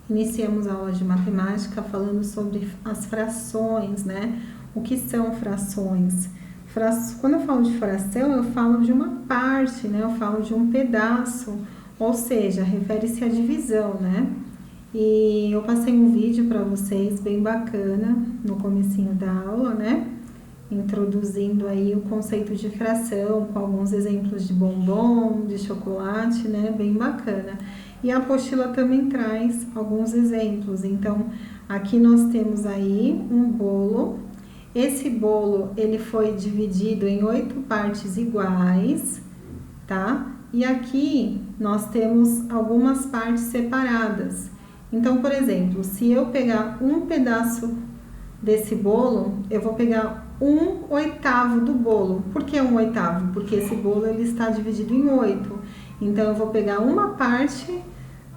Iniciamos a aula de matemática falando sobre as frações, né? O que são frações? Quando eu falo de fração, eu falo de uma parte, né? Eu falo de um pedaço, ou seja, refere-se à divisão, né? E eu passei um vídeo para vocês bem bacana no comecinho da aula, né? Introduzindo aí o conceito de fração, com alguns exemplos de bombom, de chocolate, né? Bem bacana. E a apostila também traz alguns exemplos. Então, aqui nós temos aí um bolo. Esse bolo, ele foi dividido em 8 partes iguais, tá? E aqui nós temos algumas partes separadas. Então, por exemplo, se eu pegar um pedaço desse bolo, eu vou pegar 1/8 do bolo. Por que 1/8? Porque esse bolo ele está dividido em 8. Então, eu vou pegar uma parte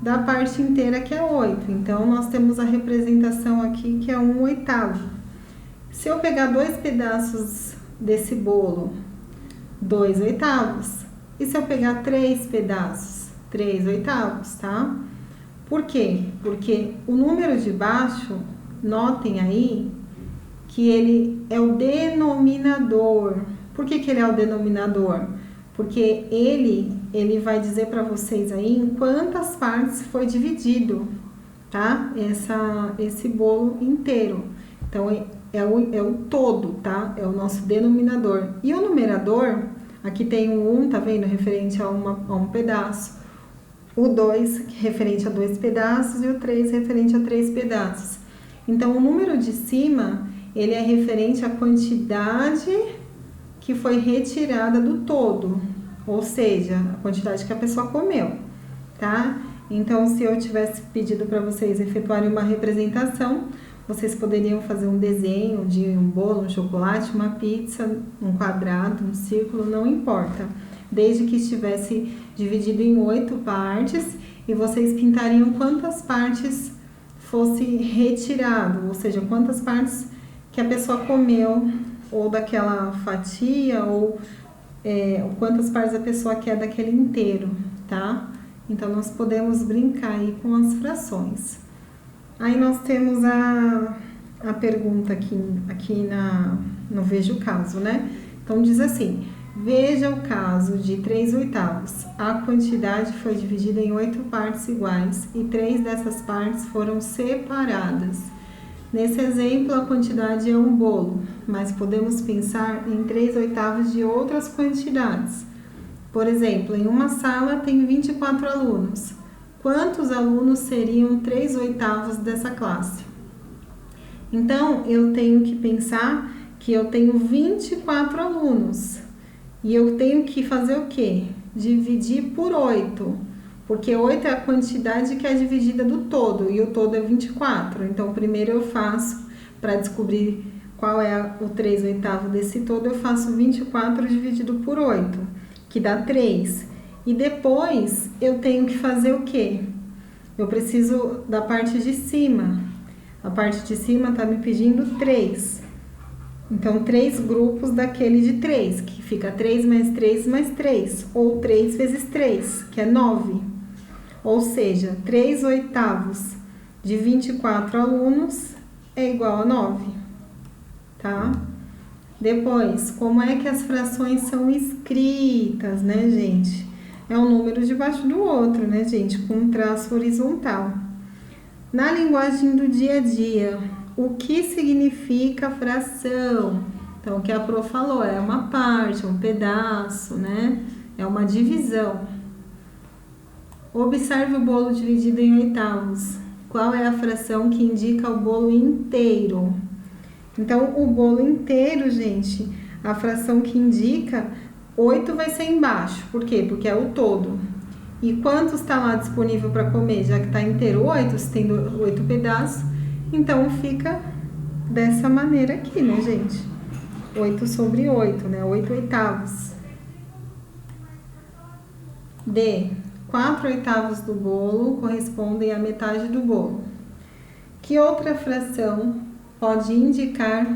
da parte inteira que é 8. Então, nós temos a representação aqui que é 1/8. Se eu pegar 2 pedaços desse bolo, 2/8. E se eu pegar 3 pedaços, 3/8, tá? Por quê? Porque o número de baixo, notem aí, que ele é o denominador. Por que ele é o denominador? Porque ele vai dizer para vocês aí em quantas partes foi dividido, tá? Esse bolo inteiro. Então, é o todo, tá? É o nosso denominador. E o numerador, aqui tem o 1, tá vendo? Referente a um pedaço. O 2, referente a 2 pedaços. E o 3, referente a 3 pedaços. Então, o número de cima, ele é referente à quantidade que foi retirada do todo. Ou seja, a quantidade que a pessoa comeu, tá? Então, se eu tivesse pedido para vocês efetuarem uma representação, vocês poderiam fazer um desenho de um bolo, um chocolate, uma pizza, um quadrado, um círculo, não importa. Desde que estivesse dividido em 8 partes e vocês pintariam quantas partes fosse retirado, ou seja, quantas partes que a pessoa comeu, ou daquela fatia, ou quantas partes a pessoa quer daquele inteiro, tá? Então, nós podemos brincar aí com as frações. Aí nós temos a pergunta aqui no Veja o Caso, né? Então, diz assim: veja o caso de 3/8. A quantidade foi dividida em 8 partes iguais e 3 dessas partes foram separadas. Nesse exemplo, a quantidade é um bolo, mas podemos pensar em 3/8 de outras quantidades. Por exemplo, em uma sala tem 24 alunos. Quantos alunos seriam 3/8 dessa classe? Então, eu tenho que pensar que eu tenho 24 alunos. E eu tenho que fazer o quê? Dividir por 8. Porque 8 é a quantidade que é dividida do todo. E o todo é 24. Então, primeiro eu faço, para descobrir qual é o 3/8 desse todo, eu faço 24 dividido por 8, que dá 3. E depois eu tenho que fazer o quê? Eu preciso da parte de cima. A parte de cima está me pedindo 3. Então, 3 grupos daquele de 3, que fica 3 mais 3 mais 3. Ou 3 vezes 3, que é 9. Ou seja, 3/8 de 24 alunos é igual a 9. Tá? Depois, como é que as frações são escritas, né, gente? É um número debaixo do outro, né, gente? Com um traço horizontal. Na linguagem do dia a dia, o que significa fração? Então, o que a Pro falou, é uma parte, um pedaço, né? É uma divisão. Observe o bolo dividido em 8. Qual é a fração que indica o bolo inteiro? Então, o bolo inteiro, gente, a fração que indica, 8 vai ser embaixo. Por quê? Porque é o todo. E quantos está lá disponível para comer? Já que está inteiro 8, se tem 8 pedaços, então fica dessa maneira aqui, né, gente? 8/8, né? 8/8. D. 4/8 do bolo correspondem à metade do bolo. Que outra fração pode indicar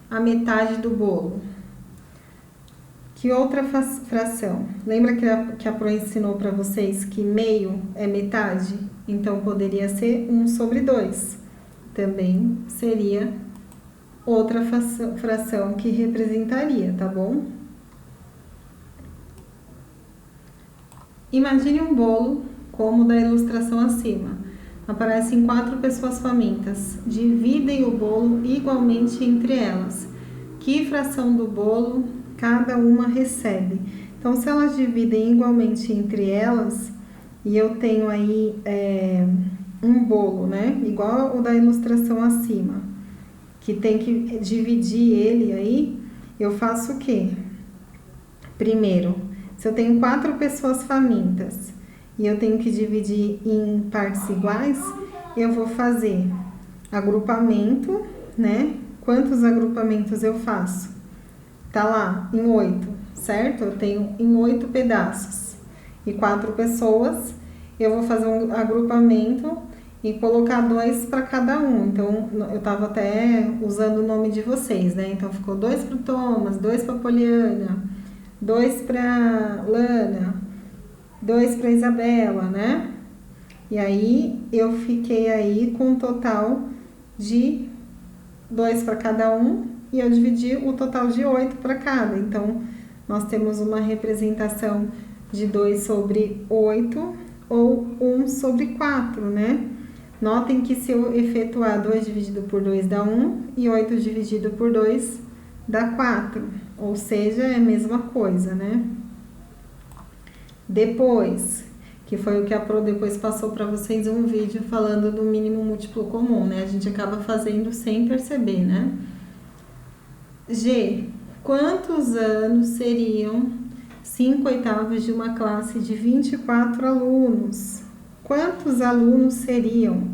a metade do bolo? Que outra fração? Lembra que a Pro ensinou para vocês que meio é metade? Então, poderia ser 1 sobre 2. Também seria outra fração que representaria, tá bom? Imagine um bolo como o da ilustração acima. Aparecem 4 pessoas famintas. Dividem o bolo igualmente entre elas. Que fração do bolo cada uma recebe? Então, se elas dividem igualmente entre elas, e eu tenho aí um bolo, né? Igual o da ilustração acima, que tem que dividir ele aí, eu faço o quê? Primeiro, se eu tenho 4 pessoas famintas e eu tenho que dividir em partes iguais, eu vou fazer agrupamento, né? Quantos agrupamentos eu faço? Tá lá, em 8, certo? Eu tenho em 8 pedaços. E 4 pessoas, eu vou fazer um agrupamento e colocar 2 para cada um. Então, eu tava até usando o nome de vocês, né? Então, ficou 2 para o Thomas, 2 para a Poliana, 2 para Lana, 2 para Isabela, né? E aí, eu fiquei aí com um total de 2 para cada um e eu dividi o total de 8 para cada. Então, nós temos uma representação de 2 sobre 8 ou 1 sobre 4, né? Notem que se eu efetuar 2 dividido por 2 dá 1 e 8 dividido por 2 dá 4. Ou seja, é a mesma coisa, né? Depois, que foi o que a Pro depois passou para vocês um vídeo falando do mínimo múltiplo comum, né? A gente acaba fazendo sem perceber, né? G. Quantos anos seriam 5/8 de uma classe de 24 alunos? Quantos alunos seriam?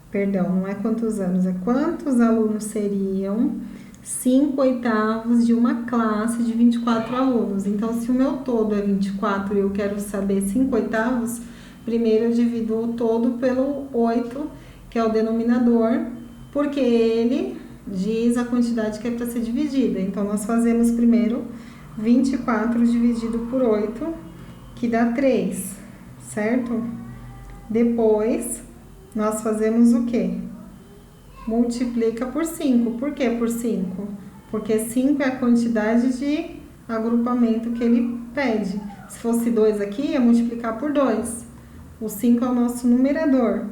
Perdão, não é quantos anos, é quantos alunos seriam 5/8 de uma classe de 24 alunos. Então, se o meu todo é 24 e eu quero saber 5/8, primeiro eu divido o todo pelo 8, que é o denominador, porque ele diz a quantidade que é para ser dividida. Então, nós fazemos primeiro 24 dividido por 8, que dá 3, certo? Depois, nós fazemos o quê? Multiplica por 5. Por que por 5? Porque 5 é a quantidade de agrupamento que ele pede. Se fosse 2 aqui, ia multiplicar por 2. O 5 é o nosso numerador.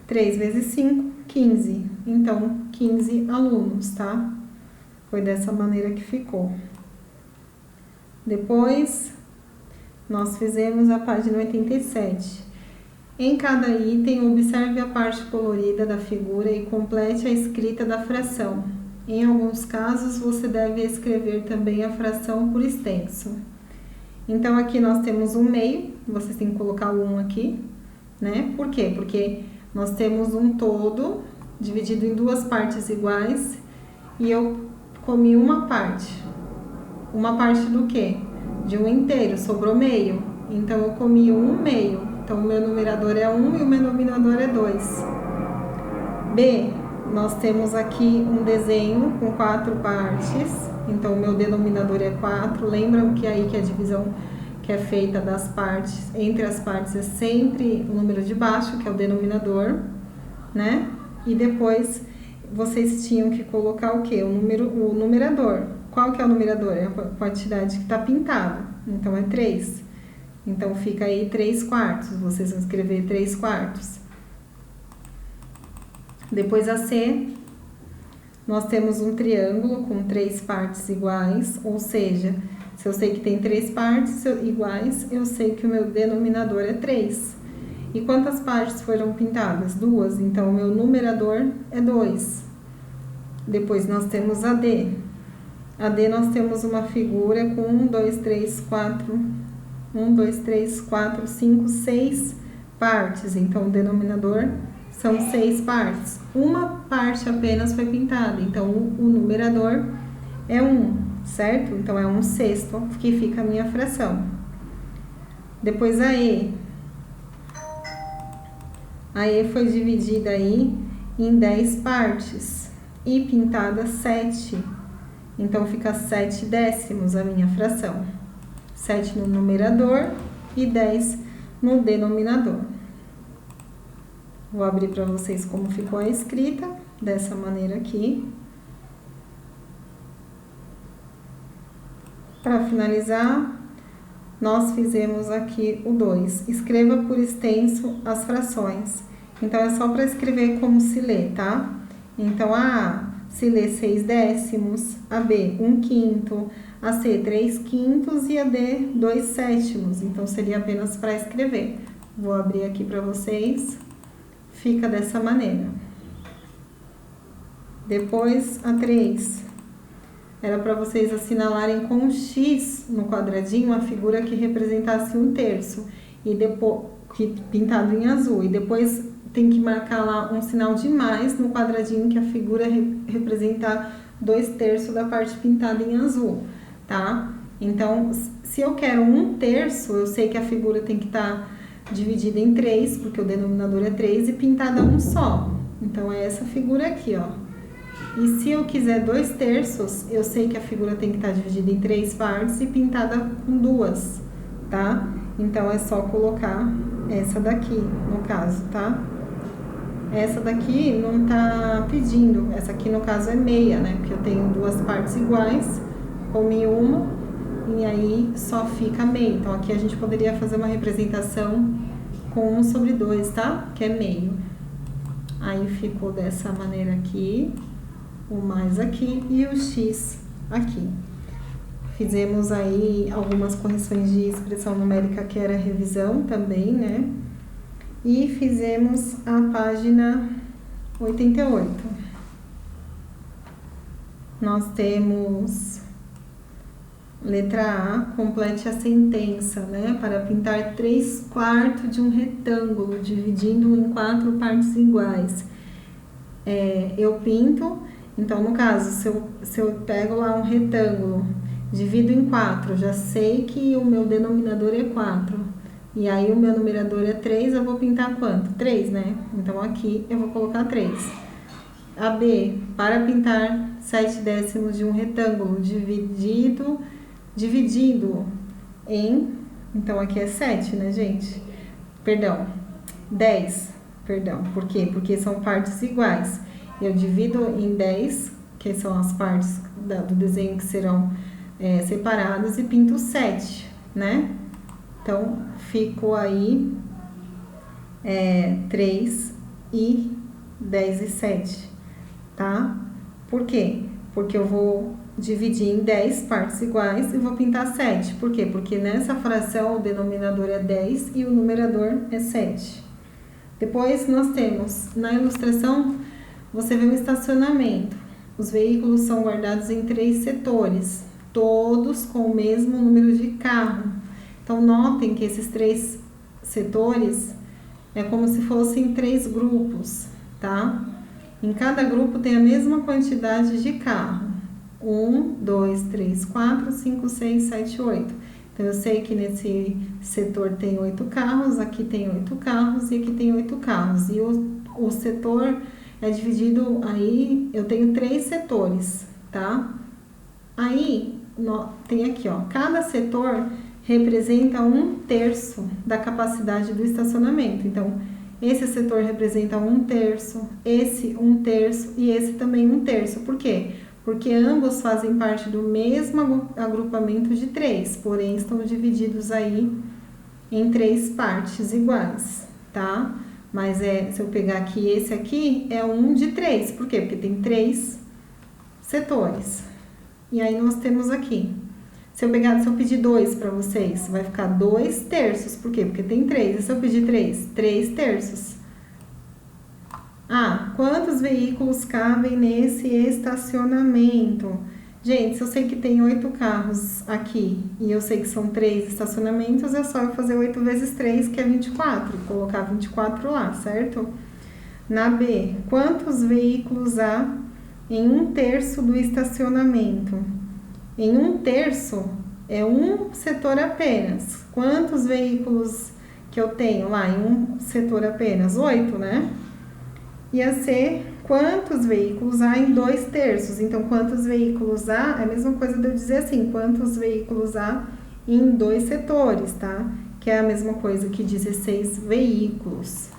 3 vezes 5, 15. Então, 15 alunos, tá? Foi dessa maneira que ficou. Depois, nós fizemos a página 87. Em cada item, observe a parte colorida da figura e complete a escrita da fração. Em alguns casos, você deve escrever também a fração por extenso. Então, aqui nós temos um meio, vocês têm que colocar o 1 aqui, né? Por quê? Porque nós temos um todo dividido em 2 partes iguais e eu comi uma parte. Uma parte do quê? De um inteiro, sobrou meio. Então, eu comi 1 meio. Então, o meu numerador é 1 e o meu denominador é 2. B, nós temos aqui um desenho com 4 partes. Então, o meu denominador é 4. Lembram que aí que a divisão que é feita das partes, entre as partes, é sempre o número de baixo, que é o denominador, né? E depois, vocês tinham que colocar o quê? O numerador. Qual que é o numerador? É a quantidade que está pintada. Então, é 3. Então, fica aí 3/4. Vocês vão escrever 3/4. Depois, a C, nós temos um triângulo com 3 partes iguais. Ou seja, se eu sei que tem 3 partes iguais, eu sei que o meu denominador é 3. E quantas partes foram pintadas? 2. Então, o meu numerador é 2. Depois, nós temos a D. A D, nós temos uma figura com 1, 2, 3, 4... 1, 2, 3, 4, 5, 6 partes. Então, o denominador são 6 partes. Uma parte apenas foi pintada. Então, o numerador é 1, certo? Então, é 1/6 que fica a minha fração. Depois, a E. A E foi dividida aí em 10 partes e pintada 7. Então, fica 7 décimos a minha fração. 7 no numerador e 10 no denominador. Vou abrir para vocês como ficou a escrita, dessa maneira aqui. Para finalizar, nós fizemos aqui o 2. Escreva por extenso as frações. Então, é só para escrever como se lê, tá? Então, a A se lê 6 décimos, a B 1/5, a C 3/5 e a D 2/7. Então, seria apenas para escrever. Vou abrir aqui para vocês. Fica dessa maneira. Depois, a 3. Era para vocês assinalarem com um X no quadradinho a figura que representasse 1/3 e depois pintado em azul. E depois tem que marcar lá um sinal de mais no quadradinho que a figura representar 2/3 da parte pintada em azul, tá? Então, se eu quero 1/3, eu sei que a figura tem que estar dividida em 3, porque o denominador é 3, e pintada um só. Então, é essa figura aqui, ó. E se eu quiser 2/3, eu sei que a figura tem que estar dividida em 3 partes e pintada com 2, tá? Então, é só colocar essa daqui, no caso, tá? Essa daqui não tá pedindo, essa aqui no caso é meia, né? Porque eu tenho 2 partes iguais, come uma, e aí só fica meio. Então, aqui a gente poderia fazer uma representação com 1/2, tá? Que é meio. Aí ficou dessa maneira aqui, o mais aqui e o X aqui. Fizemos aí algumas correções de expressão numérica que era revisão também, né? E fizemos a página 88. Nós temos letra A, complete a sentença, né? Para pintar 3/4 de um retângulo, dividindo em 4 partes iguais. Eu pinto, então no caso, se eu pego lá um retângulo, divido em 4, já sei que o meu denominador é 4. E aí, o meu numerador é 3, eu vou pintar quanto? 3, né? Então, aqui eu vou colocar 3. A B, para pintar 7 décimos de um retângulo dividido em... Então, aqui é 7, né, gente? Perdão, 10. Perdão, por quê? Porque são partes iguais. Eu divido em 10, que são as partes do desenho que serão separadas, e pinto 7, né? Então, ficou aí 3 e 10 e 7, tá? Por quê? Porque eu vou dividir em 10 partes iguais e vou pintar 7. Por quê? Porque nessa fração o denominador é 10 e o numerador é 7. Depois, nós temos, na ilustração, você vê um estacionamento. Os veículos são guardados em 3 setores, todos com o mesmo número de carro. Então, notem que esses 3 setores é como se fossem 3 grupos, tá? Em cada grupo tem a mesma quantidade de carro. 1, 2, 3, 4, 5, 6, 7, 8. Então, eu sei que nesse setor tem 8 carros, aqui tem 8 carros e aqui tem 8 carros. E o setor é dividido aí, eu tenho 3 setores, tá? Aí, tem aqui, ó, cada setor representa 1/3 da capacidade do estacionamento. Então, esse setor representa 1/3, esse 1/3 e esse também 1/3. Por quê? Porque ambos fazem parte do mesmo agrupamento de 3, porém estão divididos aí em 3 partes iguais, tá? Mas se eu pegar aqui, esse aqui é 1 de 3. Por quê? Porque tem 3 setores. E aí nós temos aqui. Se eu pedir 2 para vocês, vai ficar 2/3. Por quê? Porque tem 3. E se eu pedir 3? 3/3. Ah, quantos veículos cabem nesse estacionamento? Gente, se eu sei que tem 8 carros aqui e eu sei que são 3 estacionamentos, é só eu fazer 8 vezes 3, que é 24. Colocar 24 lá, certo? Na B, quantos veículos há em 1/3 do estacionamento? Em 1/3 é um setor apenas. Quantos veículos que eu tenho lá em um setor apenas? 8, né? E a C, quantos veículos há em 2/3? Então, quantos veículos há? É a mesma coisa de eu dizer assim, quantos veículos há em 2 setores, tá? Que é a mesma coisa que 16 veículos.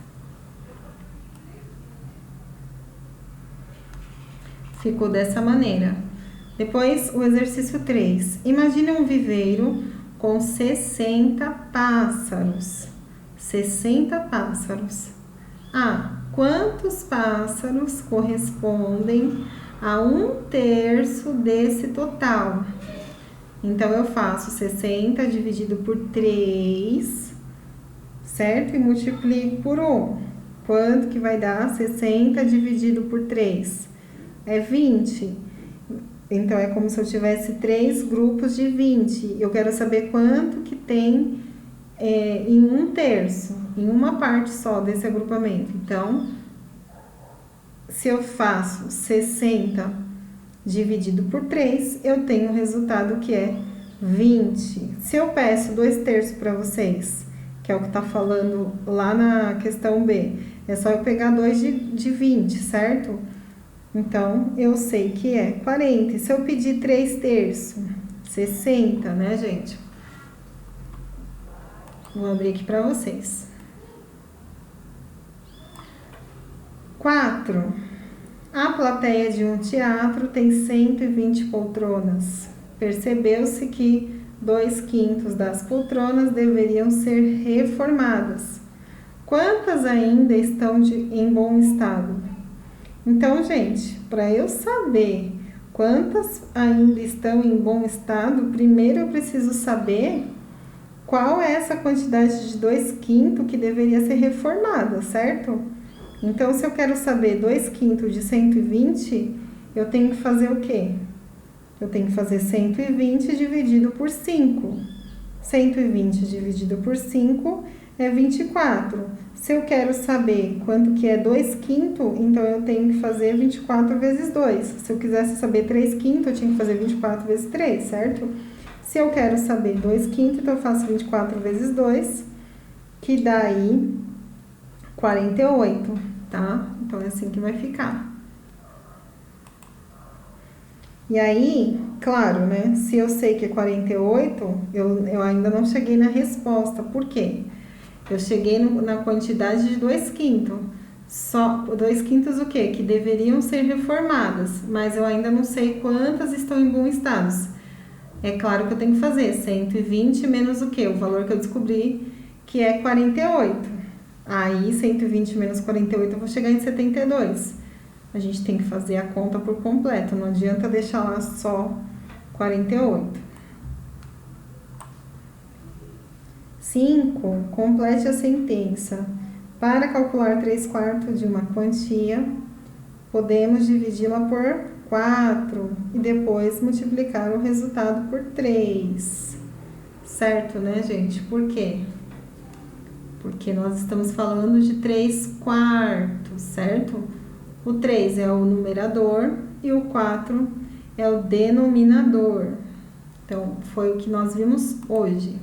Ficou dessa maneira. Depois, o exercício 3. Imagine um viveiro com 60 pássaros. 60 pássaros. Quantos pássaros correspondem a 1/3 desse total? Então, eu faço 60 dividido por 3, certo? E multiplico por 1. Quanto que vai dar 60 dividido por 3? É 20. Então, é como se eu tivesse 3 grupos de 20. Eu quero saber quanto que tem em 1/3, em uma parte só desse agrupamento. Então, se eu faço 60 dividido por 3, eu tenho o resultado que é 20. Se eu peço 2/3 para vocês, que é o que está falando lá na questão B, é só eu pegar 2 de 20, certo? Então, eu sei que é 40. E se eu pedir 3/3, 60, né, gente? Vou abrir aqui para vocês. 4. A plateia de um teatro tem 120 poltronas. Percebeu-se que 2/5 das poltronas deveriam ser reformadas. Quantas ainda estão em bom estado? Então, gente, para eu saber quantas ainda estão em bom estado, primeiro eu preciso saber qual é essa quantidade de 2/5 que deveria ser reformada, certo? Então, se eu quero saber 2/5 de 120, eu tenho que fazer o quê? Eu tenho que fazer 120 dividido por 5. 120 dividido por 5 é 24. Se eu quero saber quanto que é 2/5, então eu tenho que fazer 24 vezes 2. Se eu quisesse saber 3/5, eu tinha que fazer 24 vezes 3, certo? Se eu quero saber 2/5, então eu faço 24 vezes 2, que dá aí 48, tá? Então, é assim que vai ficar. E aí, claro, né? Se eu sei que é 48, eu ainda não cheguei na resposta. Por quê? Eu cheguei na quantidade de 2/5. Só 2/5 o quê? Que deveriam ser reformadas, mas eu ainda não sei quantas estão em bom estado. É claro que eu tenho que fazer 120 menos o quê? O valor que eu descobri, que é 48. Aí, 120 menos 48, eu vou chegar em 72. A gente tem que fazer a conta por completo, não adianta deixar lá só 48. 5. Complete a sentença. Para calcular 3/4 de uma quantia, podemos dividi-la por 4 e depois multiplicar o resultado por 3. Certo, né, gente? Por quê? Porque nós estamos falando de 3/4, certo? O 3 é o numerador e o 4 é o denominador. Então, foi o que nós vimos hoje.